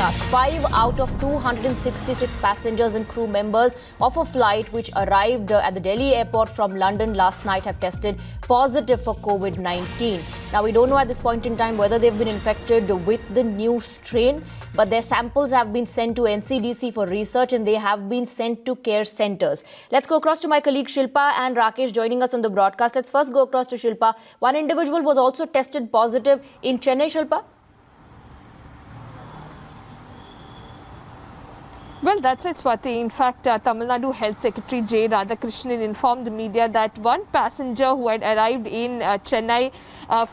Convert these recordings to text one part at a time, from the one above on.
broadcast. 5 out of 266 passengers and crew members of a flight which arrived at the Delhi airport from London last night have tested positive for COVID-19. Now, we don't know at this point in time whether they've been infected with the new strain, but their samples have been sent to NCDC for research and they have been sent to care centers. Let's go across to my colleague Shilpa and Rakesh joining us on the broadcast. Let's first go across to Shilpa. One individual was also tested positive in Chennai, Shilpa. Well, that's right, Swati. In fact, Tamil Nadu Health Secretary J. Radhakrishnan informed the media that one passenger who had arrived in Chennai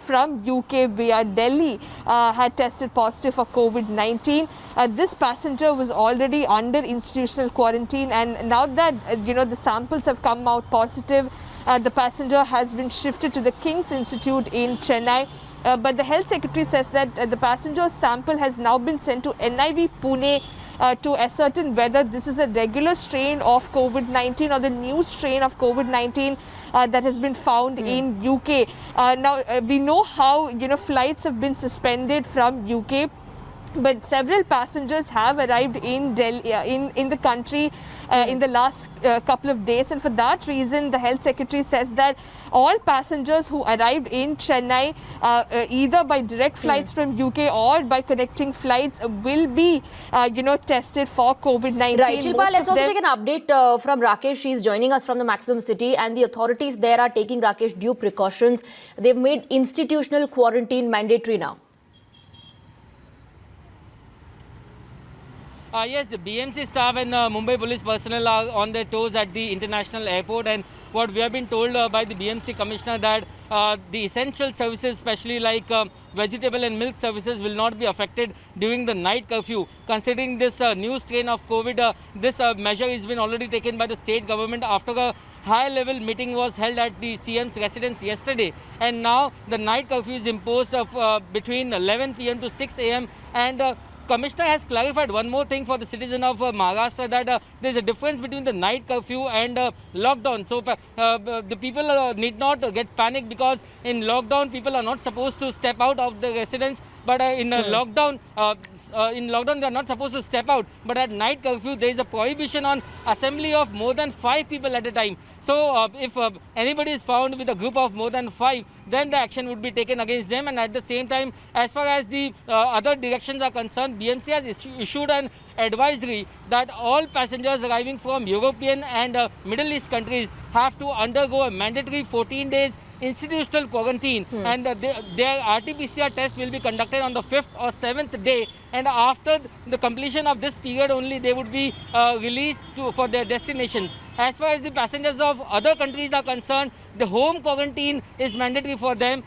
from UK via Delhi had tested positive for COVID-19. This passenger was already under institutional quarantine, and now that the samples have come out positive, the passenger has been shifted to the King's Institute in Chennai. But the health secretary says that the passenger's sample has now been sent to NIV Pune to ascertain whether this is a regular strain of COVID-19 or the new strain of COVID-19 that has been found in UK. Now, we know how flights have been suspended from UK, but several passengers have arrived in Delhi, in the country in the last couple of days, and for that reason the health secretary says that all passengers who arrived in Chennai either by direct flights from UK or by connecting flights will be tested for COVID-19. Right, Shilpa, let's also take an update from Rakesh. She's joining us from the Maximum City, and the authorities there are taking, Rakesh, due precautions. They've made institutional quarantine mandatory now. Yes, the BMC staff and Mumbai police personnel are on their toes at the international airport, and what we have been told by the BMC commissioner that the essential services, especially like vegetable and milk services, will not be affected during the night curfew. Considering this new strain of COVID, this measure has been already taken by the state government after a high-level meeting was held at the CM's residence yesterday, and now the night curfew is imposed of between 11 p.m. to 6 a.m. and Commissioner has clarified one more thing for the citizen of Maharashtra, that there is a difference between the night curfew and lockdown. So the people need not get panicked, because in lockdown people are not supposed to step out of the residence. But in lockdown, they are not supposed to step out. But at night curfew, there is a prohibition on assembly of more than 5 people at a time. So if anybody is found with a group of more than 5, then the action would be taken against them. And at the same time, as far as the other directions are concerned, BMC has issued an advisory that all passengers arriving from European and Middle East countries have to undergo a mandatory 14 days institutional quarantine, and their RT-PCR test will be conducted on the 5th or 7th day, and after the completion of this period only they would be released for their destinations. As far as the passengers of other countries are concerned, the home quarantine is mandatory for them.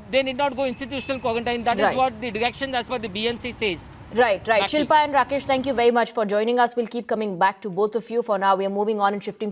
They need not go institutional quarantine. That is what the direction as per the BMC says. Right. Shilpa and Rakesh, thank you very much for joining us. We'll keep coming back to both of you. For now, we are moving on and shifting